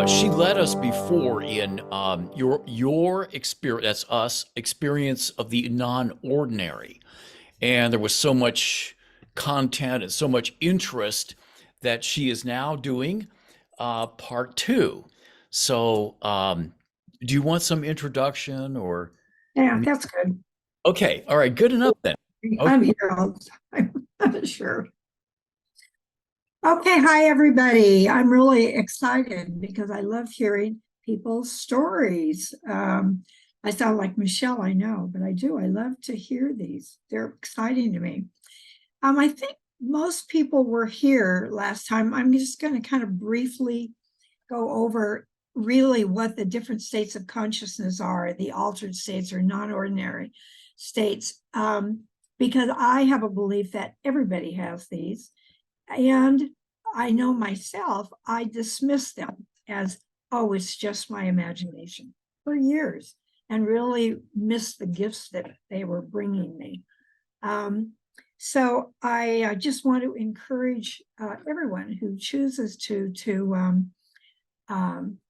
She led us before in your experience. That's us experience of the non-ordinary, and there was so much content and so much interest that she is now doing part two. So, do you want some introduction or? Yeah, that's good. Okay, all right, good enough then. Okay. I'm here all the time. Sure. Okay, hi everybody. I'm really excited because I love hearing people's stories. I sound like Michelle, I know, but I do. I love to hear these. They're exciting to me. I think most people were here last time. I'm just going to kind of briefly go over really what the different states of consciousness are, the altered states or non-ordinary states, because I have a belief that everybody has these. And I know myself, I dismissed them as, oh, it's just my imagination for years and really missed the gifts that they were bringing me. So I just want to encourage everyone who chooses to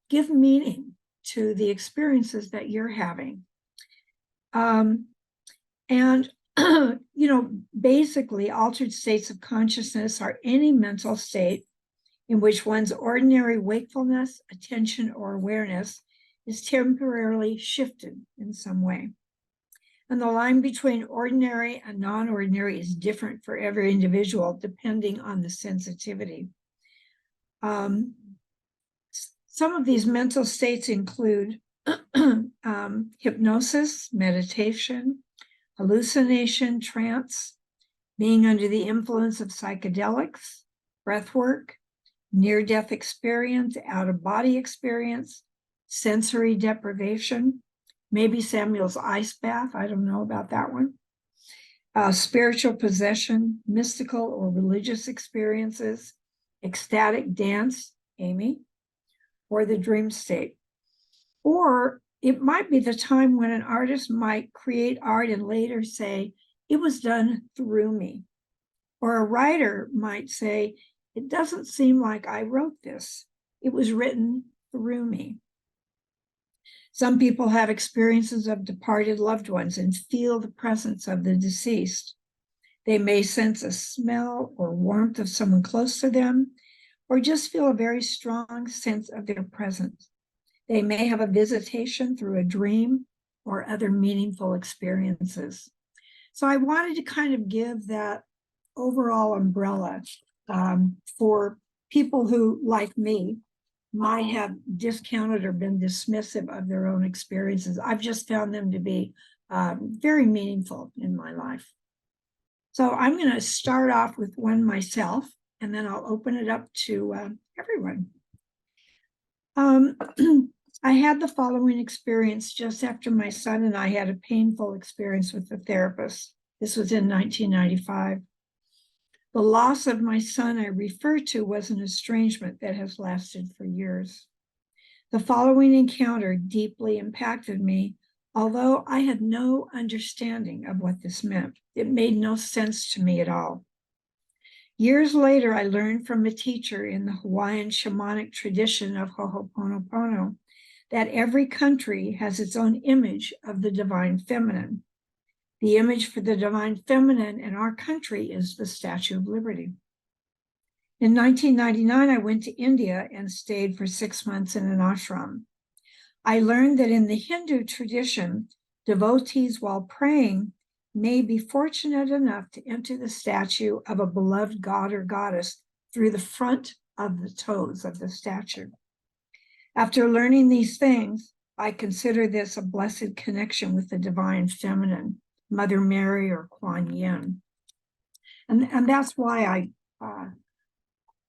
give meaning to the experiences that you're having. And basically, altered states of consciousness are any mental state in which one's ordinary wakefulness, attention, or awareness is temporarily shifted in some way. And the line between ordinary and non-ordinary is different for every individual, depending on the sensitivity. Some of these mental states include hypnosis, meditation, hallucination, trance, being under the influence of psychedelics, breathwork, near-death experience, out-of-body experience, sensory deprivation, maybe Samuel's ice bath, I don't know about that one, spiritual possession, mystical or religious experiences, ecstatic dance, Amy, or the dream state. Or it might be the time when an artist might create art and later say, it was done through me. Or a writer might say, it doesn't seem like I wrote this. It was written through me. Some people have experiences of departed loved ones and feel the presence of the deceased. They may sense a smell or warmth of someone close to them, or just feel a very strong sense of their presence. They may have a visitation through a dream or other meaningful experiences. So I wanted to kind of give that overall umbrella for people who, like me, might have discounted or been dismissive of their own experiences. I've just found them to be very meaningful in my life. So I'm going to start off with one myself, and then I'll open it up to everyone. I had the following experience just after my son and I had a painful experience with the therapist. This was in 1995. The loss of my son I refer to was an estrangement that has lasted for years. The following encounter deeply impacted me, although I had no understanding of what this meant. It made no sense to me at all. Years later, I learned from a teacher in the Hawaiian shamanic tradition of Ho'oponopono that every country has its own image of the divine feminine. The image for the divine feminine in our country is the Statue of Liberty. In 1999, I went to India and stayed for 6 months in an ashram. I learned that in the Hindu tradition, devotees while praying may be fortunate enough to enter the statue of a beloved god or goddess through the front of the toes of the statue. After learning these things, I consider this a blessed connection with the divine feminine, Mother Mary or Kuan Yin. And that's why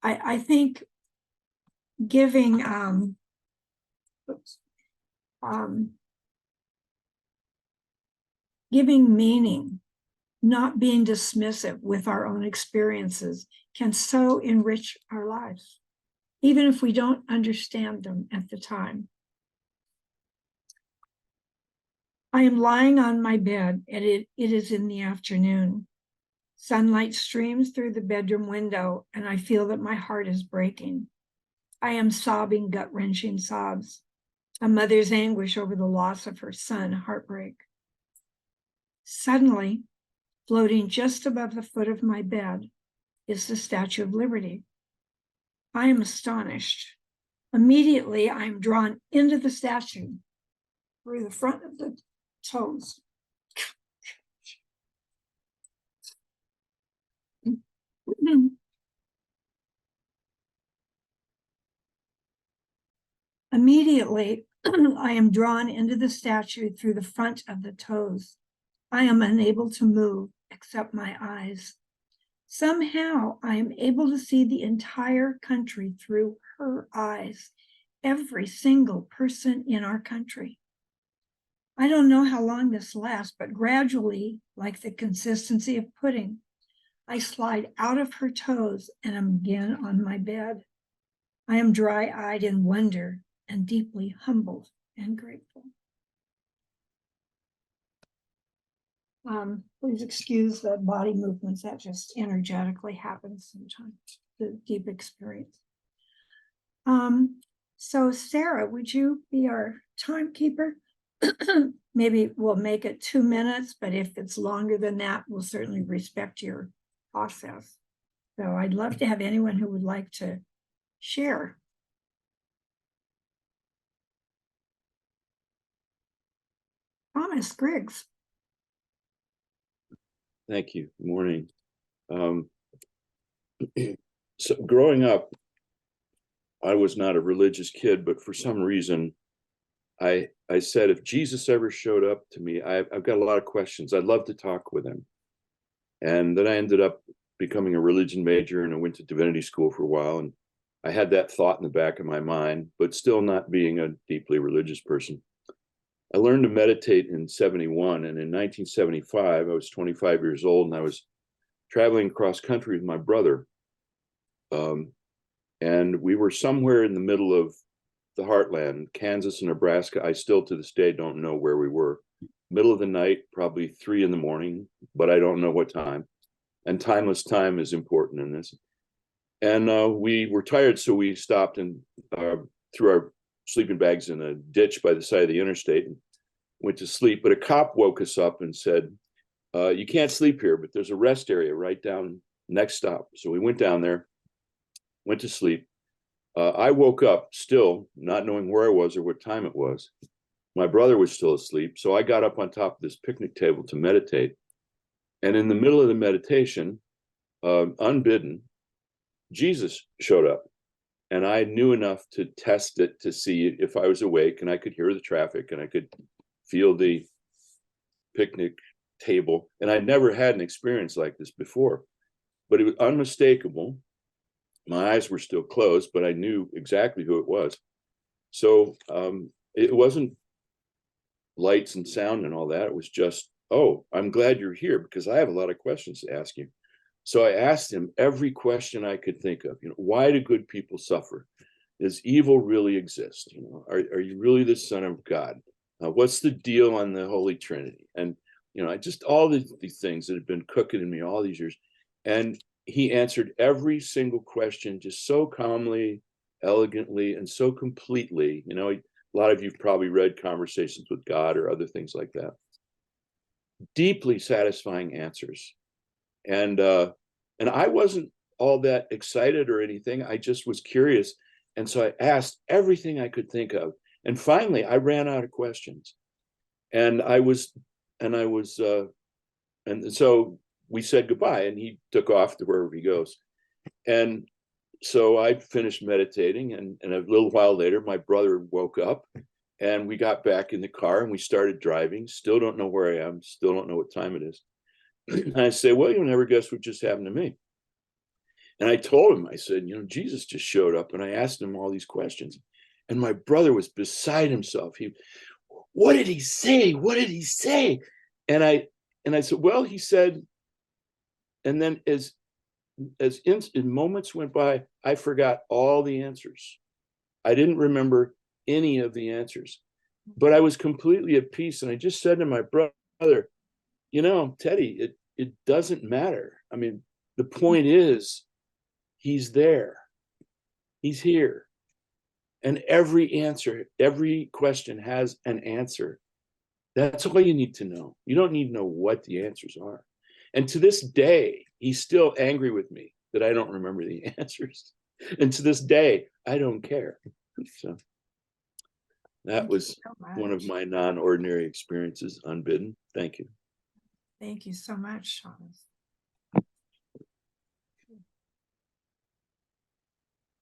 I think giving giving meaning, not being dismissive with our own experiences, can so enrich our lives, even if we don't understand them at the time. I am lying on my bed, and it is in the afternoon. Sunlight streams through the bedroom window, and I feel that my heart is breaking. I am sobbing, gut-wrenching sobs. A mother's anguish over the loss of her son, heartbreak. Suddenly, floating just above the foot of my bed, is the Statue of Liberty. I am astonished. Immediately, I am drawn into the statue through the front of the toes. Immediately, I am drawn into the statue through the front of the toes. I am unable to move except my eyes. Somehow, I am able to see the entire country through her eyes, every single person in our country. I don't know how long this lasts, but gradually, like the consistency of pudding, I slide out of her toes and am again on my bed. I am dry-eyed in wonder and deeply humbled and grateful. Please excuse the body movements. That just energetically happens sometimes, the deep experience. So Sarah, would you be our timekeeper? Maybe we'll make it 2 minutes, but if it's longer than that, we'll certainly respect your process. So I'd love to have anyone who would like to share. Thomas Griggs. Thank you. Good morning. So growing up, I was not a religious kid, but for some reason, I said, if Jesus ever showed up to me, I've got a lot of questions. I'd love to talk with him. And then I ended up becoming a religion major, and I went to divinity school for a while. And I had that thought in the back of my mind, but still not being a deeply religious person. I learned to meditate in 71, and in 1975, I was 25 years old, and I was traveling cross country with my brother. And we were somewhere in the middle of the heartland, Kansas and Nebraska. I still to this day don't know where we were. Middle of the night, probably 3 a.m, but I don't know what time. And timeless time is important in this. And we were tired, so we stopped and threw our sleeping bags in a ditch by the side of the interstate and went to sleep. But a cop woke us up and said, you can't sleep here, but there's a rest area right down next stop. So we went down there, went to sleep. I woke up still not knowing where I was or what time it was. My brother was still asleep. So I got up on top of this picnic table to meditate. And in the middle of the meditation, unbidden, Jesus showed up. And I knew enough to test it to see if I was awake, and I could hear the traffic and I could feel the picnic table. And I'd never had an experience like this before, but it was unmistakable. My eyes were still closed, but I knew exactly who it was. So it wasn't lights and sound and all that. It was just, oh, I'm glad you're here because I have a lot of questions to ask you. So I asked him every question I could think of. Why do good people suffer? Does evil really exist? Are you really the Son of God? What's the deal on the Holy Trinity? And I just all these things that have been cooking in me all these years. And he answered every single question just so calmly, elegantly, and so completely. A lot of you've probably read Conversations with God or other things like that. Deeply satisfying answers. And I wasn't all that excited or anything. I just was curious. And so I asked everything I could think of. And finally, I ran out of questions. And so we said goodbye, and he took off to wherever he goes. And so I finished meditating, and a little while later, my brother woke up, and we got back in the car, and we started driving. Still don't know where I am. Still don't know what time it is. And I say, well, you'll never guess what just happened to me. And I told him, I said, Jesus just showed up, and I asked him all these questions. And my brother was beside himself. What did he say? What did he say? And I said, well, he said, and then as in moments went by, I forgot all the answers. I didn't remember any of the answers, but I was completely at peace. And I just said to my brother, Teddy, it doesn't matter. I mean, the point is, he's there. He's here. And every question has an answer. That's all you need to know. You don't need to know what the answers are. And to this day, he's still angry with me that I don't remember the answers. And to this day, I don't care. So that was one of my non-ordinary experiences, unbidden. Thank you. Thank you so much, Sean.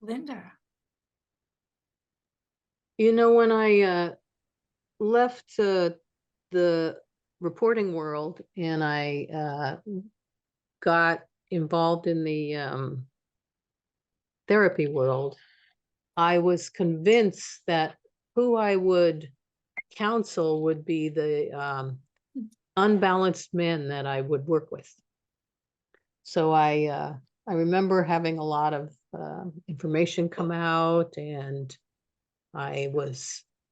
Linda. You know, when I left the reporting world and I got involved in the therapy world, I was convinced that who I would counsel would be the unbalanced men that I would work with. So I remember having a lot of information come out, and I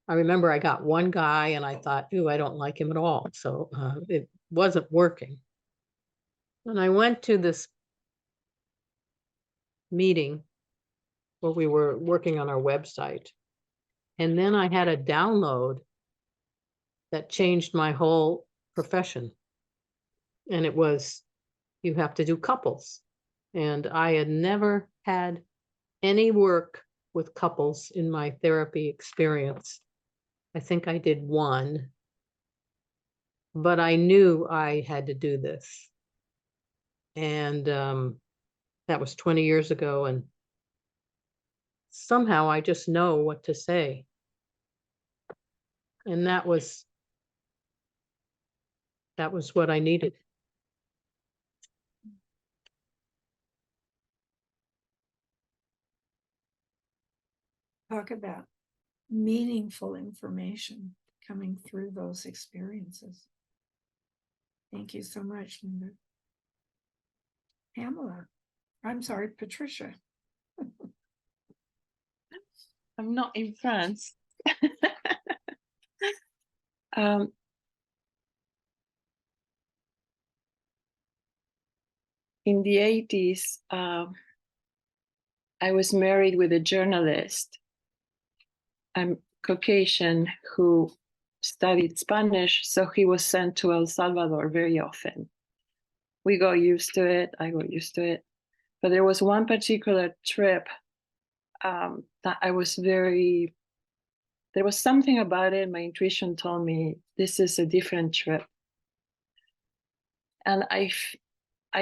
remember I got one guy and I thought, ooh, I don't like him at all. So it wasn't working. And I went to this meeting where we were working on our website. And then I had a download that changed my whole profession. And it was, you have to do couples. And I had never had any work with couples in my therapy experience. I think I did one, but I knew I had to do this. And that was 20 years ago. And somehow I just know what to say. And that was what I needed. Talk about meaningful information coming through those experiences. Thank you so much, Linda. Pamela. I'm sorry, Patricia. I'm not in France. In the 80s, I was married with a journalist. I'm Caucasian who studied Spanish, so he was sent to El Salvador very often. We got used to it. I got used to it. But there was one particular trip that I was there was something about it. My intuition told me this is a different trip. And I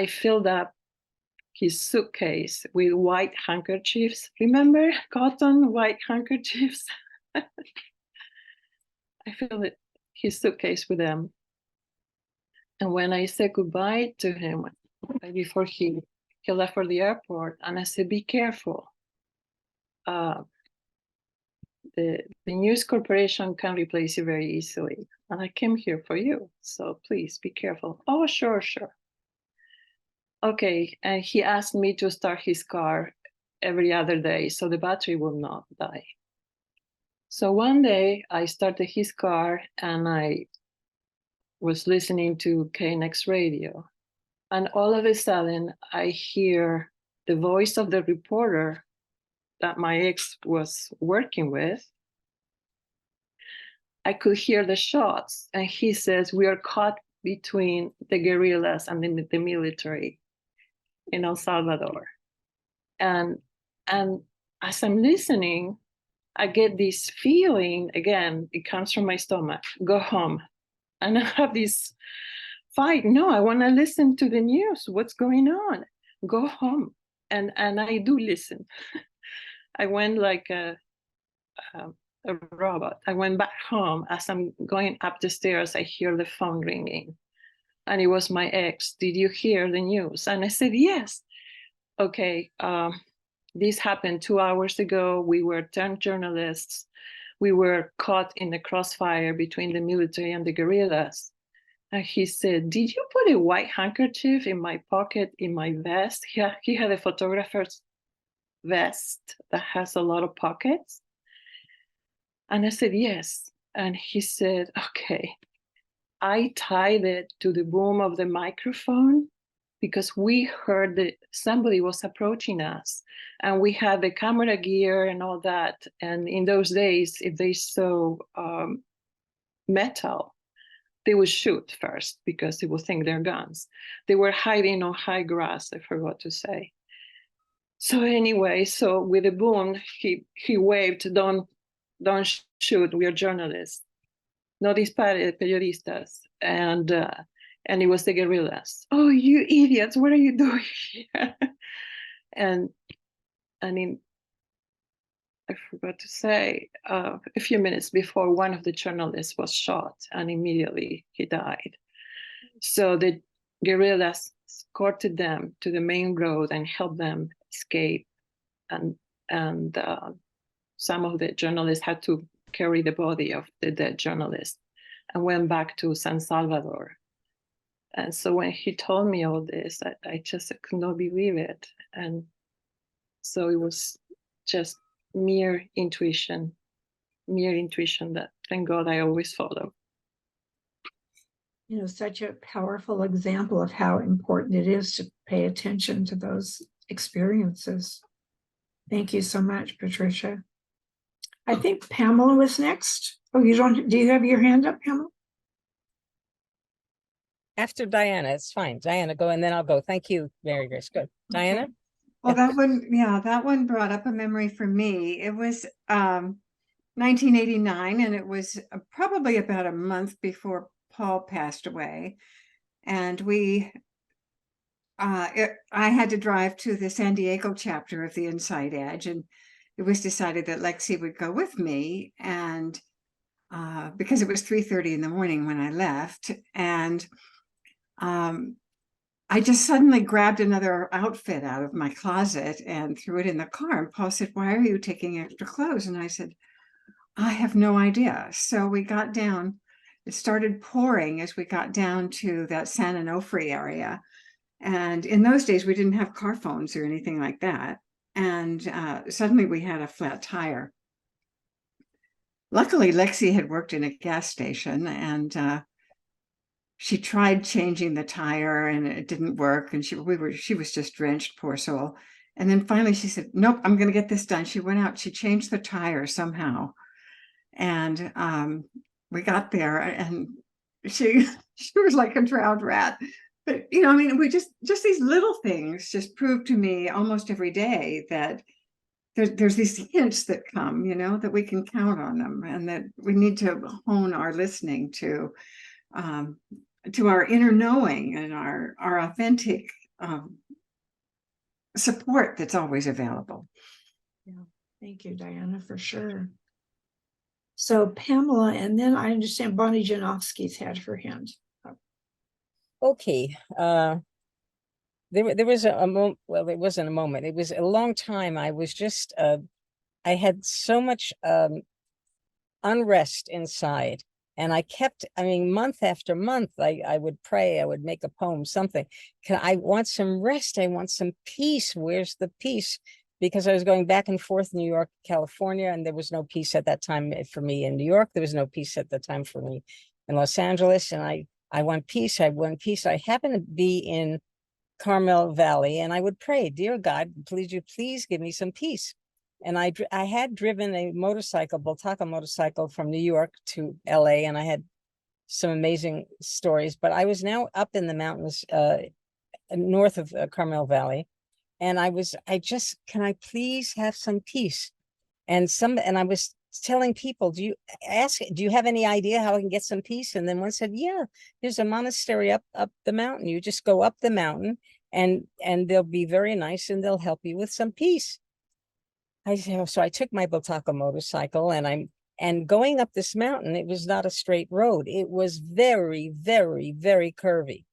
filled up his suitcase with white handkerchiefs. Remember cotton white handkerchiefs? I filled his suitcase with them. And when I said goodbye to him, before he left for the airport, and I said, be careful. The news corporation can replace you very easily. And I came here for you, so please be careful. Oh, sure. Okay, and he asked me to start his car every other day so the battery will not die. So one day I started his car and I was listening to KNX radio. And all of a sudden I hear the voice of the reporter that my ex was working with. I could hear the shots, and he says, we are caught between the guerrillas and the military in El Salvador. And as I'm listening, I get this feeling, again, it comes from my stomach, go home. And I have this fight. No, I want to listen to the news. What's going on? Go home. And I do listen. I went like a robot. I went back home. As I'm going up the stairs, I hear the phone ringing. And it was my ex. Did you hear the news? And I said, yes. Okay, this happened 2 hours ago. We were turned journalists. We were caught in the crossfire between the military and the guerrillas. And he said, did you put a white handkerchief in my pocket, in my vest? He had a photographer's vest that has a lot of pockets. And I said, yes. And he said, okay. I tied it to the boom of the microphone because we heard that somebody was approaching us, and we had the camera gear and all that. And in those days, if they saw metal, they would shoot first because they would think they're guns. They were hiding on high grass, I forgot to say. So anyway, so with a boom, he waved, don't shoot, we are journalists. No dispare, periodistas. And it was the guerrillas. Oh, you idiots, what are you doing here? and I forgot to say, a few minutes before, one of the journalists was shot, and immediately he died. So the guerrillas escorted them to the main road and helped them escape. And some of the journalists had to carry the body of the dead journalist and went back to San Salvador. And so when he told me all this, I just could not believe it. And so it was just mere intuition that, thank God, I always follow. You know, such a powerful example of how important it is to pay attention to those experiences. Thank you so much, Patricia. I think Pamela was next. Oh, do you have your hand up, Pamela? After Diana, it's fine. Diana, go, and then I'll go. Thank you, Marigrace. Good. Diana? Okay. Well, that one brought up a memory for me. It was 1989, and it was probably about a month before Paul passed away. And I had to drive to the San Diego chapter of the Inside Edge, and it was decided that Lexi would go with me, and because it was 3:30 in the morning when I left, and I just suddenly grabbed another outfit out of my closet and threw it in the car. And Paul said, "Why are you taking extra clothes?" And I said, "I have no idea." So we got down. It started pouring as we got down to that San Onofre area. And in those days, we didn't have car phones or anything like that. And suddenly we had a flat tire. Luckily, Lexi had worked in a gas station, and she tried changing the tire and it didn't work. And she was just drenched, poor soul. And then finally she said, "Nope, I'm going to get this done." She went out, she changed the tire somehow. And we got there, and she was like a drowned rat. But, you know, I mean, we just these little things just prove to me almost every day that there's these hints that come, you know, that we can count on them, and that we need to hone our listening to our inner knowing and our authentic support that's always available. Yeah, thank you, Diana, for sure. So Pamela, and then I understand Bonnie Janowski's had her hand up. Okay. There was a moment, well, it wasn't a moment. It was a long time. I was just, I had so much unrest inside. And I kept, I mean, month after month, I would pray, I would make a poem, something. I want some rest. I want some peace. Where's the peace? Because I was going back and forth, New York, California, and there was no peace at that time for me in New York. There was no peace at the time for me in Los Angeles. And I want peace. I want peace. I happened to be in Carmel Valley, and I would pray, "Dear God, please give me some peace." And I had driven a motorcycle, Bultaca motorcycle, from New York to LA, and I had some amazing stories. But I was now up in the mountains north of Carmel Valley, and can I please have some peace? And I was telling people, do you have any idea how I can get some peace? And then one said, "Yeah, there's a monastery up the mountain. You just go up the mountain, and they'll be very nice, and they'll help you with some peace." So I took my Bultaca motorcycle, and going up this mountain, it was not a straight road. It was very, very, very curvy.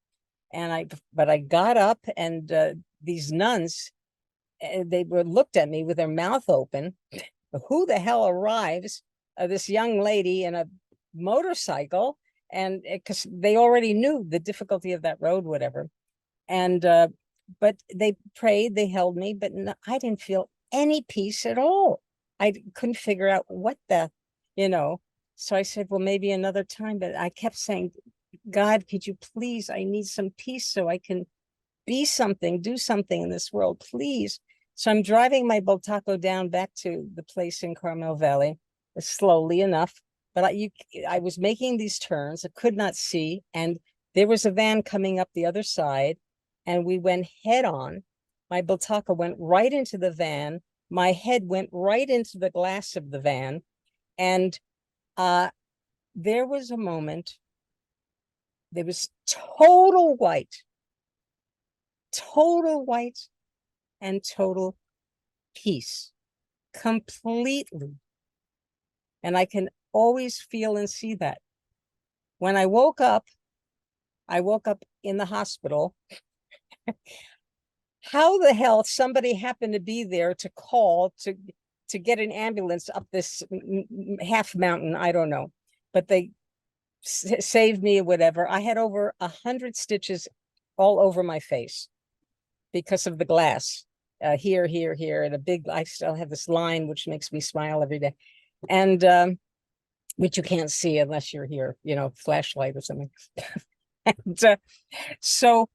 But I got up, and these nuns, they looked at me with their mouth open. Who the hell arrives? This young lady in a motorcycle, and because they already knew the difficulty of that road, whatever. And but they prayed, they held me, but no, I didn't feel any peace at all. I couldn't figure out what the, so I said, well, maybe another time. But I kept saying, "God, could you please, I need some peace so I can be something, do something in this world, please. So I'm driving my Bultaco down back to the place in Carmel Valley, slowly enough, but I was making these turns, I could not see, and there was a van coming up the other side, and we went head on. My Bultaco went right into the van. My head went right into the glass of the van. And there was a moment, there was total white and total peace, completely. And I can always feel and see that. When I woke up in the hospital. How the hell somebody happened to be there to call to get an ambulance up this half mountain, I don't know, but they saved me or whatever. I had over 100 stitches all over my face because of the glass, here, and a big, I still have this line, which makes me smile every day. And, which you can't see unless you're here, you know, flashlight or something. And, so,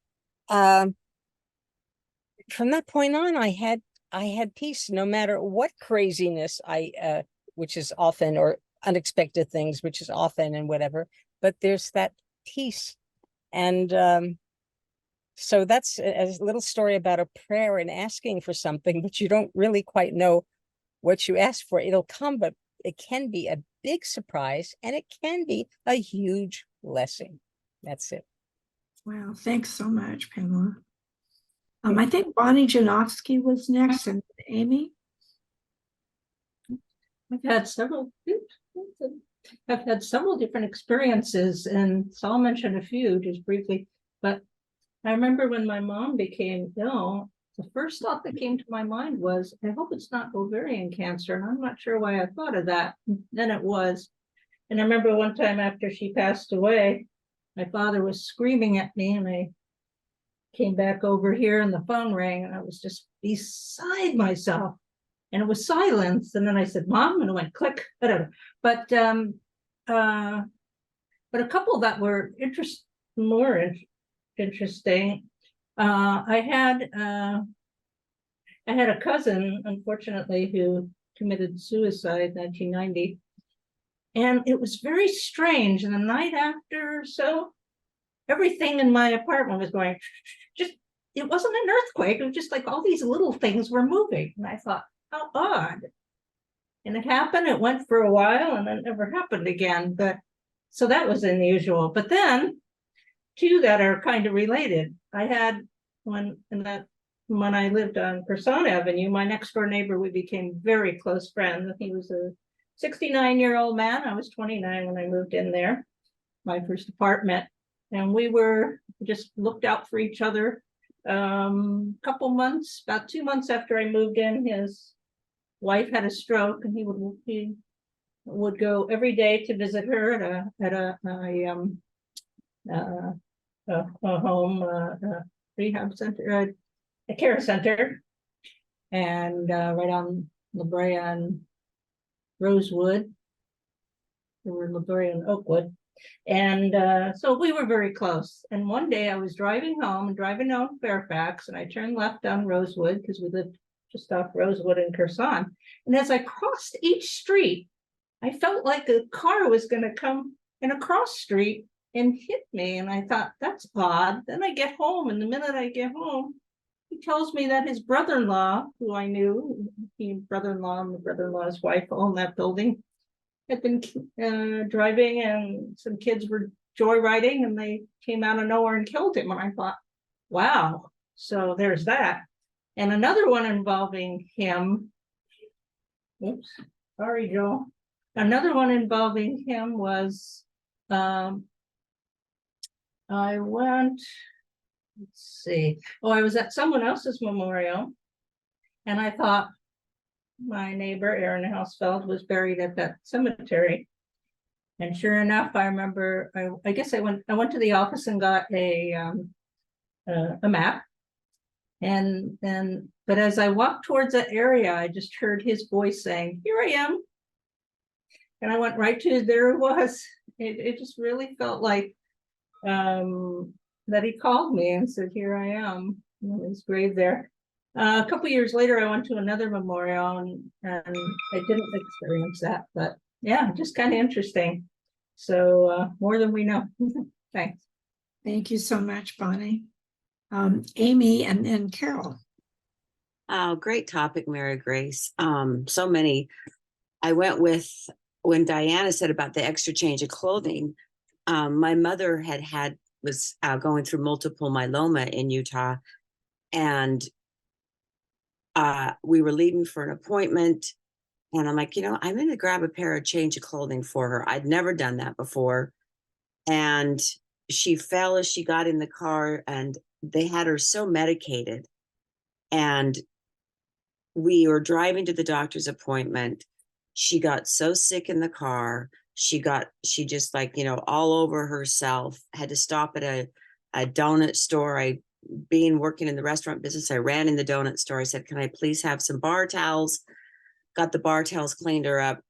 from that point on, I had peace, no matter what craziness which is often, or unexpected things, which is often, and whatever, but there's that peace. And so that's a little story about a prayer and asking for something, but you don't really quite know what you ask for. It'll come, but it can be a big surprise, and it can be a huge blessing. That's it. Wow, thanks so much, Pamela. I think Bonnie Janofsky was next, and Amy. I've had several different experiences, and so I'll mention a few just briefly. But I remember when my mom became ill, the first thought that came to my mind was, I hope it's not ovarian cancer. And I'm not sure why I thought of that. Then it was. And I remember one time after she passed away, my father was screaming at me, and I came back over here and the phone rang, and I was just beside myself, and it was silence. And then I said, Mom, and it went click, whatever. But a couple that were more interesting. I had a cousin, unfortunately, who committed suicide in 1990. And it was very strange. And the night after or so, everything in my apartment was going, it wasn't an earthquake. It was just like all these little things were moving. And I thought, how odd. And it happened, it went for a while, and it never happened again. But so that was unusual. But then two that are kind of related. I had when I lived on Person Avenue, my next door neighbor, we became very close friends. He was a 69-year-old man. I was 29 when I moved in there, my first apartment. And we were just looked out for each other. Couple months, about 2 months after I moved in, his wife had a stroke, and he would go every day to visit her at a home, rehab center, a care center, and right on La Brea and Rosewood, or La Brea and Oakwood. And so we were very close. And one day I was driving home Fairfax, and I turned left on Rosewood because we lived just off Rosewood and Curson. And as I crossed each street, I felt like a car was going to come in a cross street and hit me. And I thought, that's odd. Then I get home, and the minute I get home, he tells me that his brother-in-law, who I knew, brother-in-law and the brother-in-law's wife owned that building, had been driving, and some kids were joyriding, and they came out of nowhere and killed him. And I thought, wow, so there's that. And another one involving him, oops, sorry, Joe. Another one involving him was, I went, let's see, I was at someone else's memorial, and I thought my neighbor, Aaron Hausfeld, was buried at that cemetery. And sure enough, I remember, I guess I went to the office and got a map. But as I walked towards that area, I just heard his voice saying, here I am. And I went right to, there it was. It just really felt like that he called me and said, here I am. He's grave there. A couple years later, I went to another memorial and I didn't experience that, but yeah, just kind of interesting. So more than we know. Thanks. Thank you so much, Bonnie. Amy and then Carol. Oh, great topic, Marigrace. So many. I went with when Diana said about the extra change of clothing. My mother was going through multiple myeloma in Utah, and we were leaving for an appointment. And I'm like, I'm going to grab a pair of change of clothing for her. I'd never done that before. And she fell as she got in the car, and they had her so medicated. And we were driving to the doctor's appointment. She got so sick in the car. She just like, all over herself, had to stop at a donut store. Being working in the restaurant business, I ran in the donut store. I said, can I please have some bar towels? Got the bar towels, cleaned her up,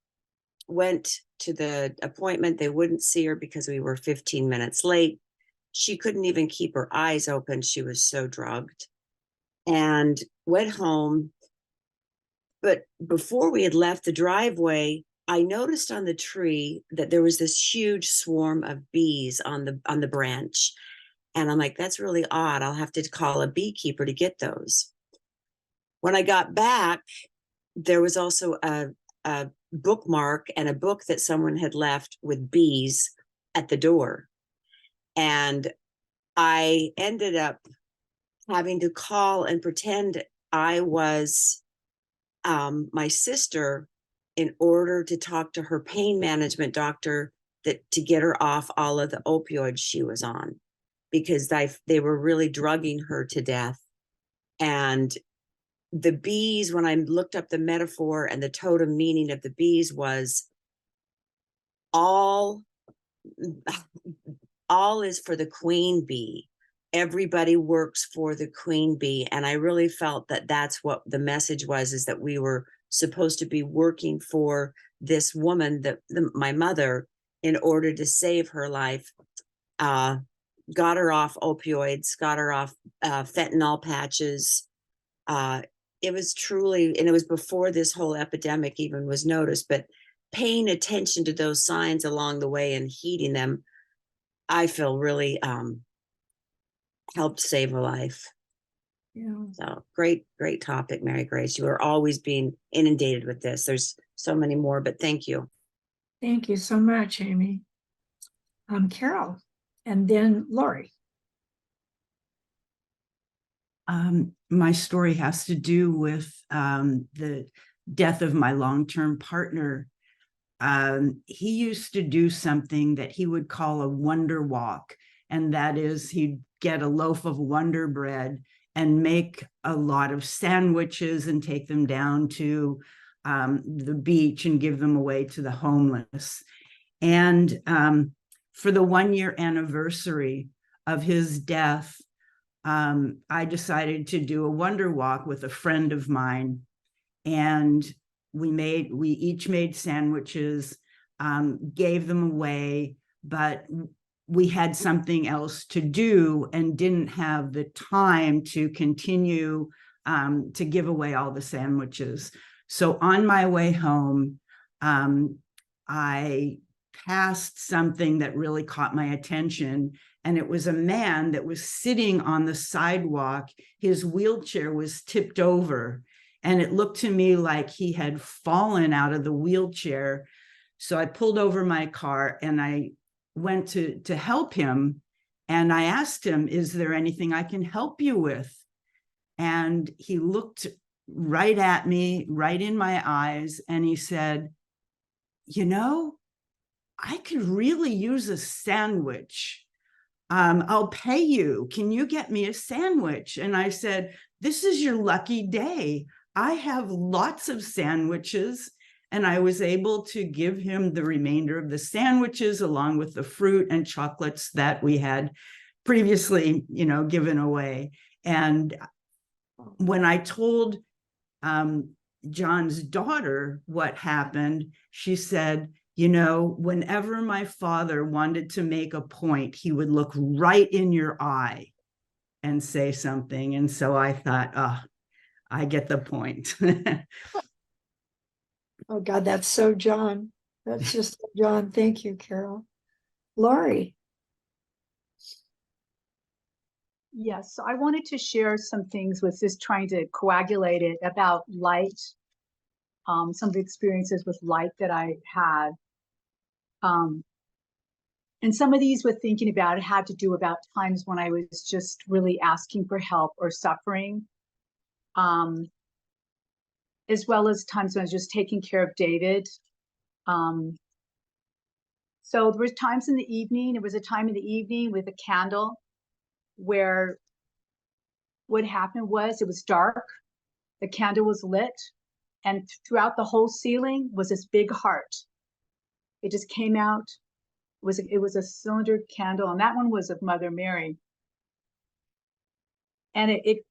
went to the appointment. They wouldn't see her because we were 15 minutes late. She couldn't even keep her eyes open. She was so drugged, and went home. But before we had left the driveway, I noticed on the tree that there was this huge swarm of bees on the branch. And I'm like, that's really odd. I'll have to call a beekeeper to get those. When I got back, there was also a bookmark and a book that someone had left with bees at the door. And I ended up having to call and pretend I was my sister in order to talk to her pain management doctor to get her off all of the opioids she was on, because they were really drugging her to death. And the bees, when I looked up the metaphor and the totem meaning of the bees, was all is for the queen bee. Everybody works for the queen bee. And I really felt that that's what the message was, is that we were supposed to be working for this woman, my mother, in order to save her life. Got her off opioids, got her off fentanyl patches. It was truly, and it was before this whole epidemic even was noticed, but paying attention to those signs along the way and heeding them, I feel really helped save her life. Yeah. So great topic, Marigrace. You are always being inundated with this. There's so many more, but thank you. Thank you so much, Amy. Carol, and then Lori. My story has to do with the death of my long-term partner. He used to do something that he would call a wonder walk, and that is he'd get a loaf of Wonder Bread and make a lot of sandwiches and take them down to the beach and give them away to the homeless. And for the 1-year anniversary of his death, I decided to do a wonder walk with a friend of mine, and we each made sandwiches, gave them away, but we had something else to do and didn't have the time to continue to give away all the sandwiches. So on my way home, I passed something that really caught my attention. And it was a man that was sitting on the sidewalk. His wheelchair was tipped over, and it looked to me like he had fallen out of the wheelchair. So I pulled over my car and I went to help him. And I asked him, is there anything I can help you with? And he looked right at me, right in my eyes. And he said, I could really use a sandwich. I'll pay you. Can you get me a sandwich? And I said, this is your lucky day. I have lots of sandwiches. And I was able to give him the remainder of the sandwiches along with the fruit and chocolates that we had previously, given away. And when I told John's daughter what happened, she said, You know, whenever my father wanted to make a point, he would look right in your eye and say something. And so I thought, oh, I get the point. Oh God, that's so John. That's just so John. Thank you, Carol. Lori. Yes, so I wanted to share some things with just trying to coagulate it about light, some of the experiences with light that I had. And some of these with thinking about it had to do about times when I was just really asking for help or suffering, as well as times when I was just taking care of David. So there was times in the evening, it was a time in the evening with a candle where what happened was it was dark, the candle was lit, and throughout the whole ceiling was this big heart. It just came out. It was a cylinder candle, and that one was of Mother Mary. And it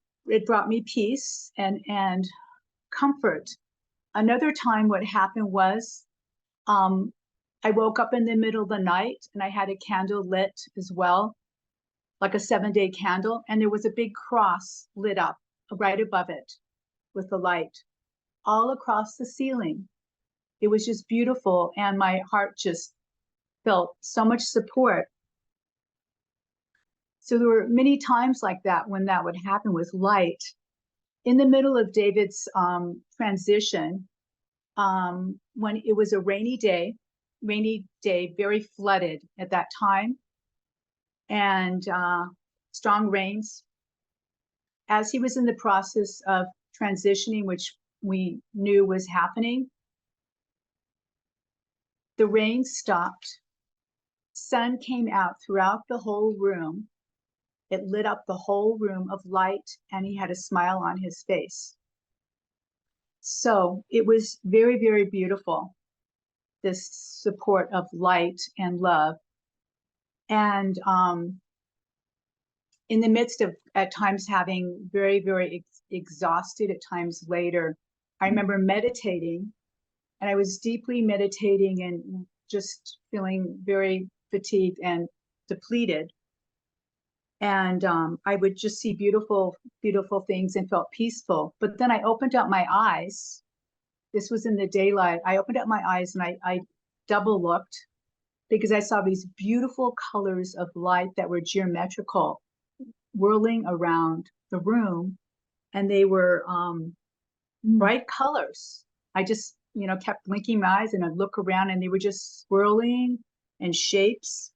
brought me peace and comfort. Another time what happened was I woke up in the middle of the night and I had a candle lit as well, like a 7-day candle, and there was a big cross lit up right above it with the light all across the ceiling. It was just beautiful, and my heart just felt so much support. So there were many times like that when that would happen with light. In the middle of David's transition, when it was a rainy day, very flooded at that time, and strong rains. As he was in the process of transitioning, which we knew was happening, the rain stopped. Sun came out throughout the whole room. It lit up the whole room of light, and he had a smile on his face. So it was very, very beautiful, this support of light and love. And in the midst of, at times, having very, very exhausted at times later, I remember meditating, and I was deeply meditating and just feeling very fatigued and depleted. And I would just see beautiful, beautiful things and felt peaceful. But then I opened up my eyes. This was in the daylight. I opened up my eyes and I double looked because I saw these beautiful colors of light that were geometrical whirling around the room. And they were bright colors. I just, kept blinking my eyes and I'd look around and they were just swirling and shapes.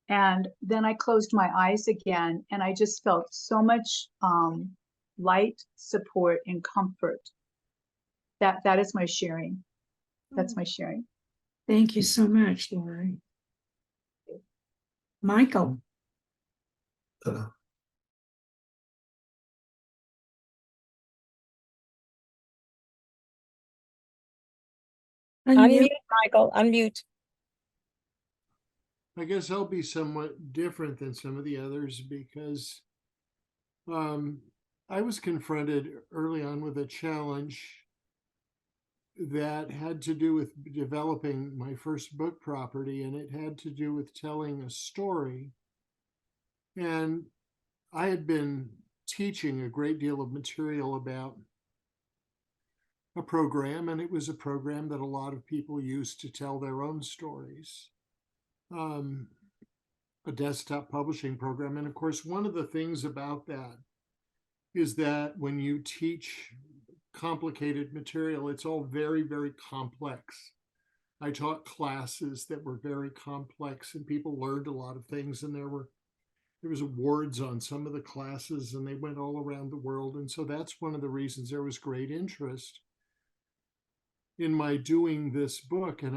And then I closed my eyes again and I just felt so much light, support, and comfort. That is my sharing. That's my sharing. Thank you so much, Lori. Michael. Unmute, Michael, unmute. I guess I'll be somewhat different than some of the others because I was confronted early on with a challenge that had to do with developing my first book property, and it had to do with telling a story. And I had been teaching a great deal of material about a program, and it was a program that a lot of people used to tell their own stories. A desktop publishing program. And of course, one of the things about that is that when you teach complicated material, it's all very, very complex. I taught classes that were very complex and people learned a lot of things, and there was awards on some of the classes and they went all around the world. And so that's one of the reasons there was great interest in my doing this book. And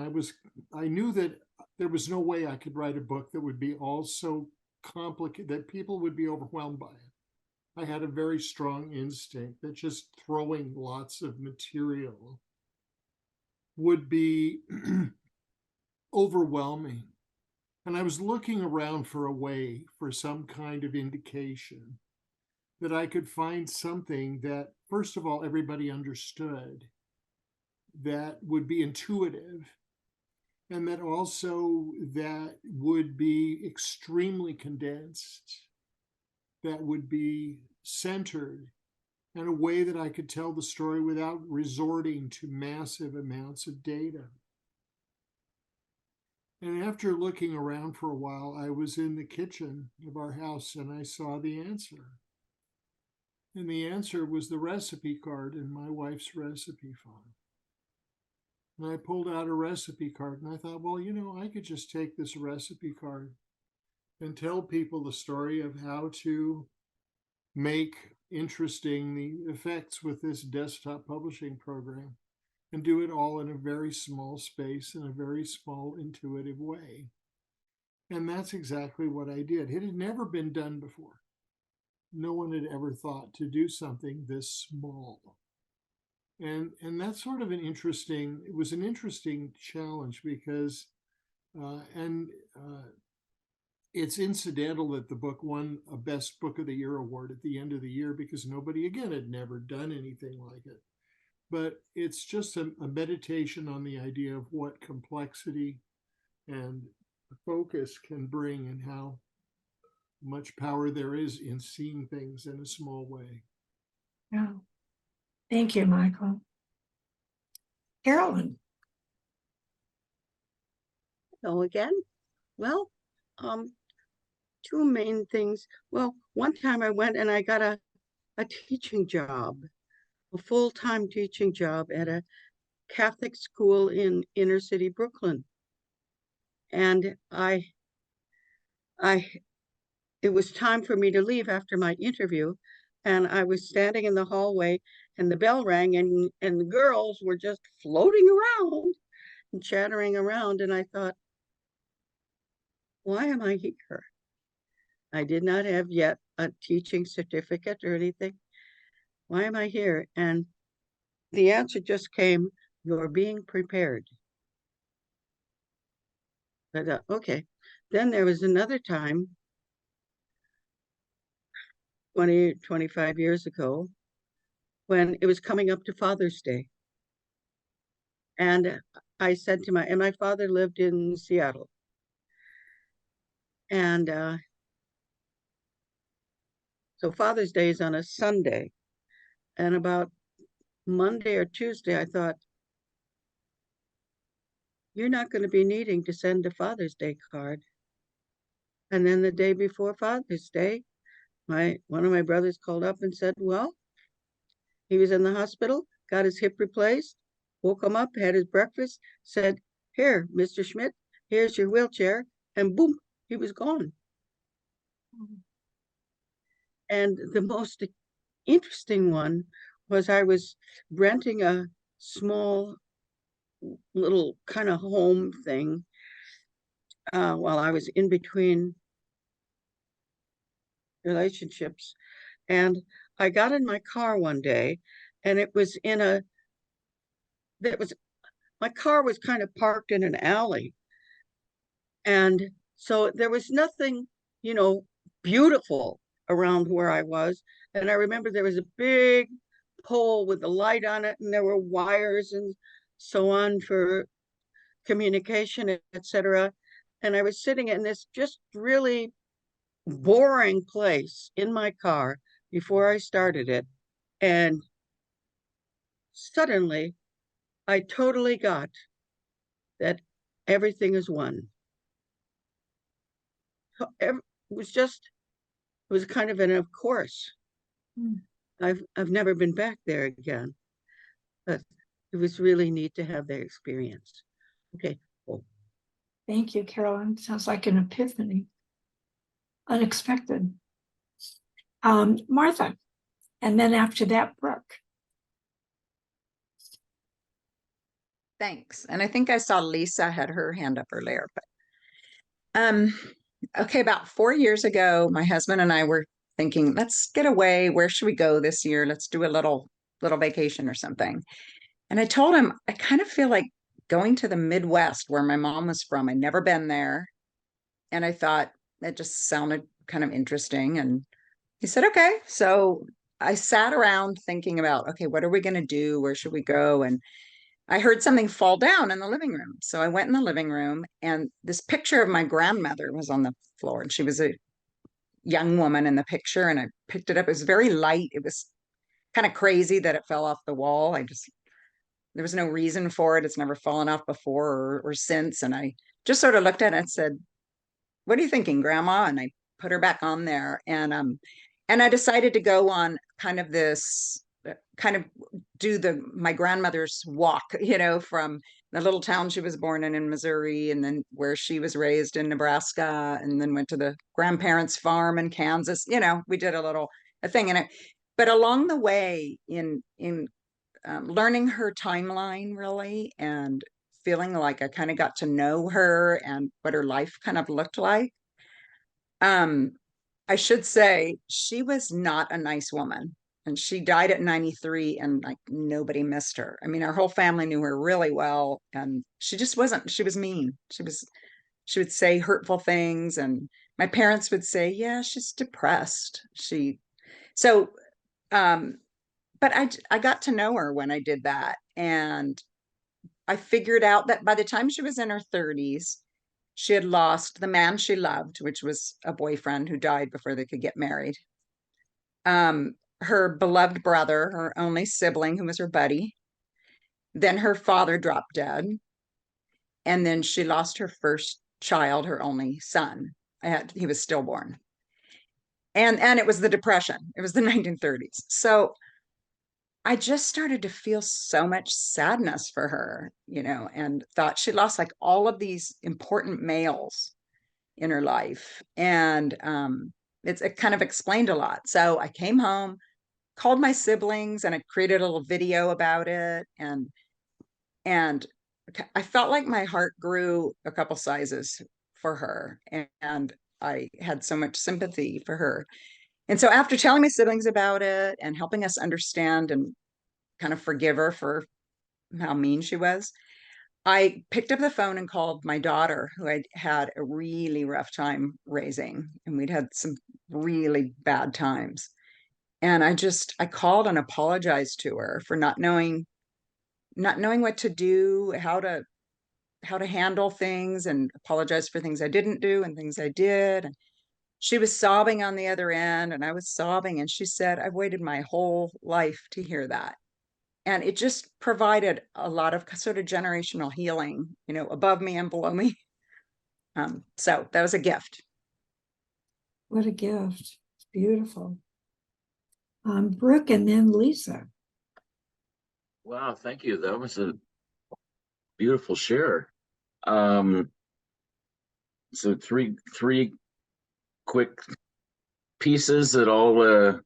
I knew that there was no way I could write a book that would be all so complicated that people would be overwhelmed by it. I had a very strong instinct that just throwing lots of material would be overwhelming. And I was looking around for a way, for some kind of indication that I could find something that, first of all, everybody understood, that would be intuitive, and that also that would be extremely condensed, that would be centered in a way that I could tell the story without resorting to massive amounts of data. And after looking around for a while, I was in the kitchen of our house and I saw the answer. And the answer was the recipe card in my wife's recipe file. And I pulled out a recipe card and I thought, well, you know, I could just take this recipe card and tell people the story of how to make interesting the effects with this desktop publishing program and do it all in a very small space in a very small intuitive way. And that's exactly what I did. It had never been done before. No one had ever thought to do something this small. And that's sort of it was an interesting challenge because, it's incidental that the book won a Best Book of the Year award at the end of the year because nobody, again, had never done anything like it. But it's just a meditation on the idea of what complexity and focus can bring and how much power there is in seeing things in a small way. Yeah. Thank you, Michael. Carolyn. Hello again. Well, two main things. Well, one time I went and I got a teaching job, a full-time teaching job at a Catholic school in inner city Brooklyn. And it was time for me to leave after my interview. And I was standing in the hallway and the bell rang and the girls were just floating around and chattering around. And I thought, why am I here? I did not have yet a teaching certificate or anything. Why am I here? And the answer just came, you're being prepared. I thought, okay. Then there was another time, 25 years ago, when it was coming up to Father's Day. And I said to and my father lived in Seattle. And so Father's Day is on a Sunday. And about Monday or Tuesday, I thought, you're not going to be needing to send a Father's Day card. And then the day before Father's Day, one of my brothers called up and said, well, he was in the hospital, got his hip replaced, woke him up, had his breakfast, said, here, Mr. Schmidt, here's your wheelchair. And boom, he was gone. And the most interesting one was I was renting a small little kind of home thing while I was in between relationships. And I got in my car one day and it was my car was kind of parked in an alley. And so there was nothing, beautiful around where I was. And I remember there was a big pole with a light on it and there were wires and so on for communication, etc. And I was sitting in this just really boring place in my car before I started it. And suddenly I totally got that everything is one. It was kind of an of course. I've never been back there again, but it was really neat to have that experience. Okay. Cool. Thank you, Carolyn. Sounds like an epiphany. Unexpected. Martha, and then after that, Brooke. Thanks. And I think I saw Lisa had her hand up earlier, but okay, about 4 years ago, my husband and I were thinking, let's get away. Where should we go this year? Let's do a little vacation or something. And I told him, I kind of feel like going to the Midwest where my mom was from. I'd never been there. And I thought it just sounded kind of interesting. And he said, okay. So I sat around thinking about, okay, what are we going to do? Where should we go? And I heard something fall down in the living room. So I went in the living room, and this picture of my grandmother was on the floor, and she was a young woman in the picture. And I picked it up. It was very light. It was kind of crazy that it fell off the wall. There was no reason for it. It's never fallen off before or since. And I just sort of looked at it and said, "What are you thinking, Grandma?" And I put her back on there. And I decided to go on kind of this kind of do my grandmother's walk, from the little town she was born in Missouri, and then where she was raised in Nebraska, and then went to the grandparents' farm in Kansas. We did a thing in it. But along the way, in learning her timeline, really, and feeling like I kind of got to know her and what her life kind of looked like. I should say she was not a nice woman, and she died at 93, and like nobody missed her. I mean, our whole family knew her really well, and she just wasn't, she was mean. She would say hurtful things, and my parents would say, "Yeah, she's depressed." So, but I got to know her when I did that. And I figured out that by the time she was in her 30s, she had lost the man she loved, which was a boyfriend who died before they could get married. Her beloved brother, her only sibling, who was her buddy. Then her father dropped dead. And then she lost her first child, her only son. He was stillborn. And it was the Depression. It was the 1930s. So I just started to feel so much sadness for her, and thought she lost like all of these important males in her life. And it kind of explained a lot. So I came home, called my siblings, and I created a little video about it. And I felt like my heart grew a couple sizes for her. And I had so much sympathy for her. And so after telling my siblings about it and helping us understand and kind of forgive her for how mean she was, I picked up the phone and called my daughter, who I'd had a really rough time raising, and we'd had some really bad times. And I called and apologized to her for not knowing what to do, how to handle things, and apologized for things I didn't do and things I did. And she was sobbing on the other end, and I was sobbing, and she said, "I've waited my whole life to hear that." And it just provided a lot of sort of generational healing, above me and below me. So that was a gift. What a gift. It's beautiful. Brooke and then Lisa. Wow, thank you. That was a beautiful share. So three quick pieces that all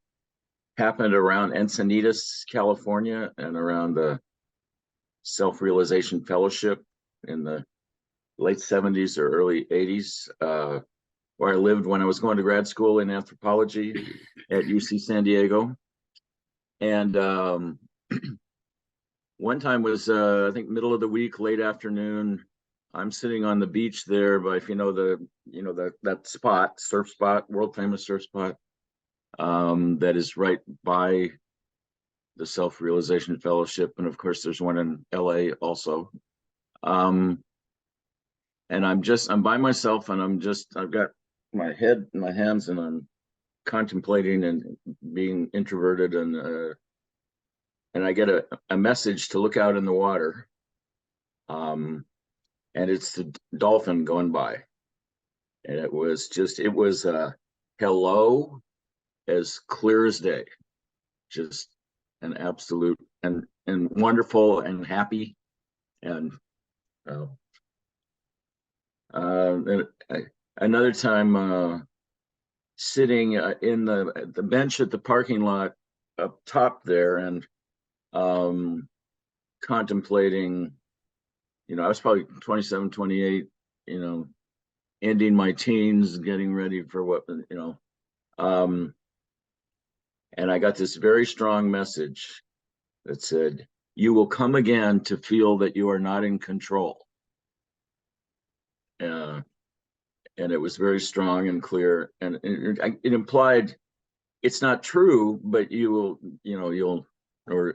happened around Encinitas, California, and around the Self-Realization Fellowship in the late 70s or early 80s, where I lived when I was going to grad school in anthropology at UC San Diego. And one time was, I think, middle of the week, late afternoon. I'm sitting on the beach there by, that spot, surf spot, world famous surf spot, that is right by the Self-Realization Fellowship. And of course, there's one in LA also. And I'm by myself, and I've got my head in my hands, and I'm contemplating and being introverted, and I get a message to look out in the water. And it's the dolphin going by. And it was hello, as clear as day. Just an absolute and wonderful and happy. And another time, sitting in the bench at the parking lot up top there, and contemplating, I was probably 27, 28, ending my teens, getting ready for what, and I got this very strong message that said, "You will come again to feel that you are not in control." And it was very strong and clear, and it implied it's not true, but you'll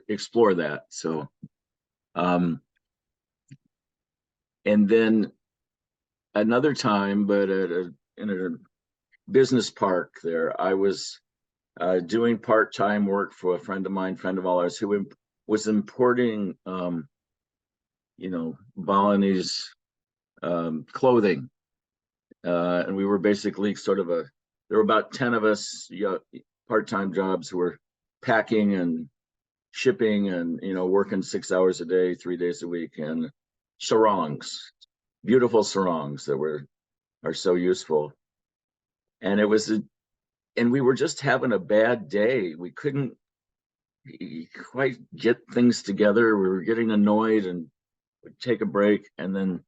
explore that. So And then another time, but in a business park there, I was doing part-time work for a friend of mine, friend of ours, who was importing, Balinese clothing. And we were basically sort of there were about 10 of us, part-time jobs who were packing and shipping and, working 6 hours a day, 3 days a week, and sarongs, beautiful sarongs that are so useful. And and we were just having a bad day. We couldn't quite get things together. We were getting annoyed and would take a break. And then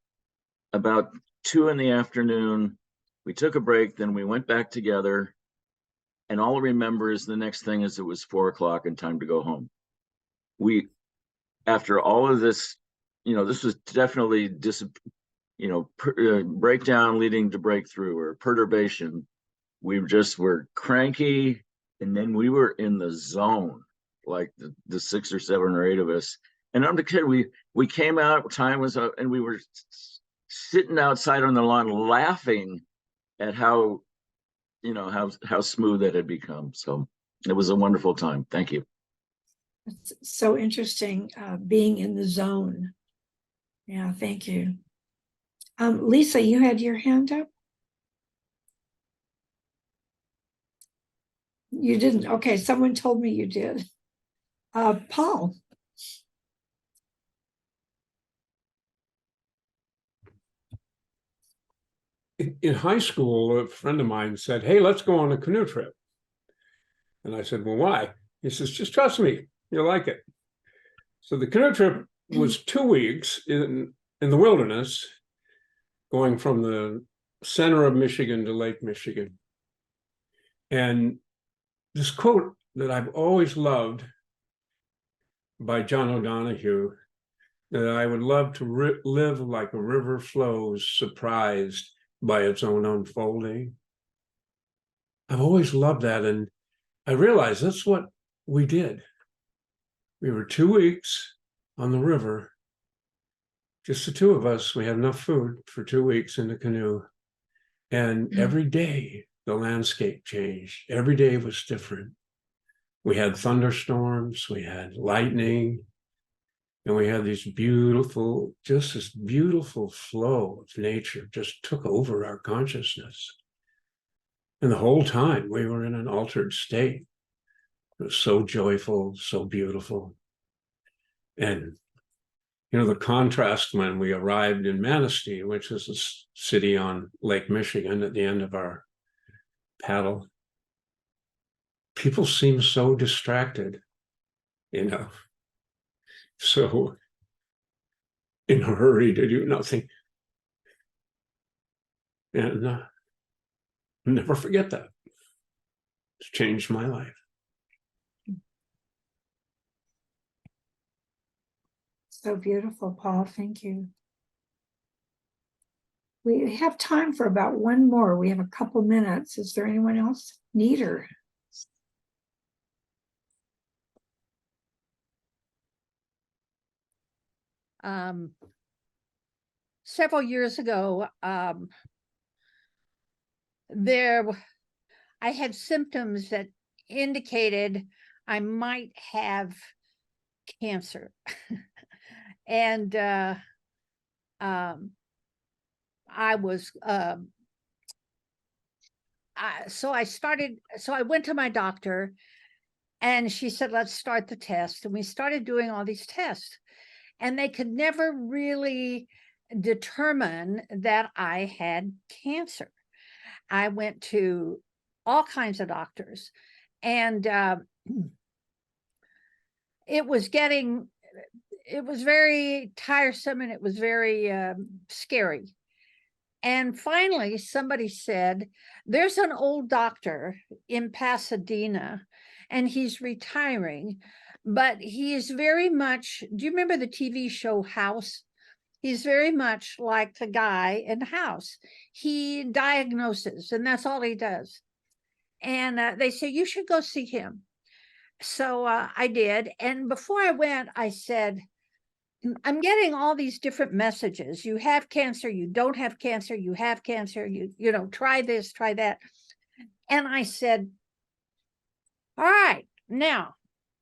about 2 p.m, we took a break, then we went back together. And all I remember is the next thing is it was 4 o'clock and time to go home. After all of this, this was definitely breakdown leading to breakthrough or perturbation. We just were cranky, and then we were in the zone, like the 6 or 7 or 8 of us. And I'm the kid, we came out, time was up, and we were sitting outside on the lawn laughing at how smooth that had become. So it was a wonderful time. Thank you. It's so interesting, being in the zone. Yeah, thank you. Lisa, you had your hand up? You didn't? Okay, someone told me you did. Paul. In high school, a friend of mine said, "Hey, let's go on a canoe trip." And I said, "Well, why?" He says, "Just trust me, you'll like it." So the canoe trip was 2 weeks in the wilderness, going from the center of Michigan to Lake Michigan. And this quote that I've always loved by John O'Donohue, that I would love to live like a river flows, surprised by its own unfolding. I've always loved that. And I realized that's what we did. We were 2 weeks on the river, just the 2 of us. We had enough food for 2 weeks in the canoe. And every day the landscape changed. Every day was different. We had thunderstorms, we had lightning, and we had this beautiful flow of nature just took over our consciousness. And the whole time we were in an altered state. It was so joyful, so beautiful. And, the contrast when we arrived in Manistee, which is a city on Lake Michigan at the end of our paddle, people seemed so distracted, so in a hurry to do nothing. And I'll never forget that. It's changed my life. So beautiful, Paul. Thank you. We have time for about one more. We have a couple minutes. Is there anyone else? Neater. Several years ago, I had symptoms that indicated I might have cancer. And I was so I went to my doctor, and she said, "Let's start the test." And we started doing all these tests, and they could never really determine that I had cancer. I went to all kinds of doctors, and it was very tiresome, and it was very scary. And finally, somebody said, "There's an old doctor in Pasadena, and he's retiring, but he is very much," do you remember the TV show House? He's very much like the guy in House. He diagnoses, and that's all he does. And they say, "You should go see him." So I did. And before I went, I said, I'm getting all these different messages. You have cancer, you don't have cancer, you have cancer, you know, try this, try that. And I said, all right, now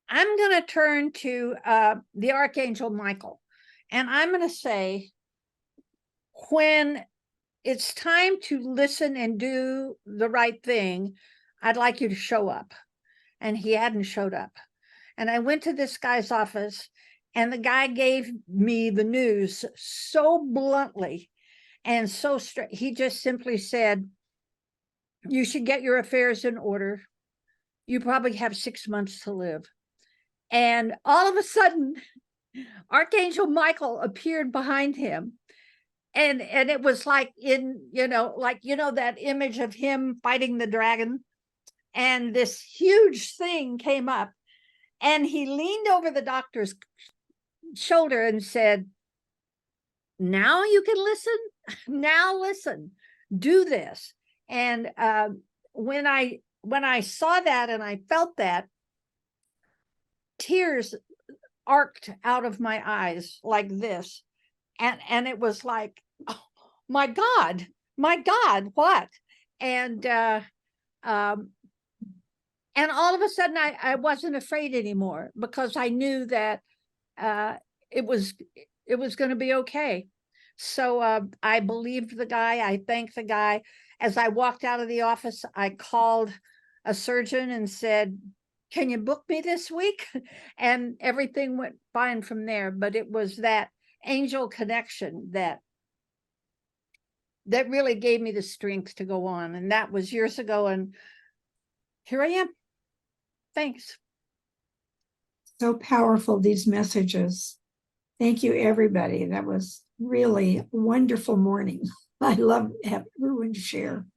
I'm going to turn to the Archangel Michael. And I'm going to say, when it's time to listen and do the right thing, I'd like you to show up. And he hadn't showed up. And I went to this guy's office, and the guy gave me the news so bluntly and so straight. He just simply said, you should get your affairs in order. You probably have 6 months to live. And all of a sudden, Archangel Michael appeared behind him. And it was like that image of him fighting the dragon. And this huge thing came up, and he leaned over the doctor's shoulder and said, now you can listen. Now listen, do this. And when I saw that and I felt that, tears arced out of my eyes like this. And it was like, oh, my God, what? And all of a sudden I wasn't afraid anymore, because I knew that it was going to be okay. So I believed the guy. I thanked the guy. As I walked out of the office, I called a surgeon and said, can you book me this week? And everything went fine from there. But it was that angel connection that really gave me the strength to go on. And that was years ago. And here I am. Thanks. So powerful, these messages. Thank you, everybody. That was really a wonderful morning. I love having everyone to share.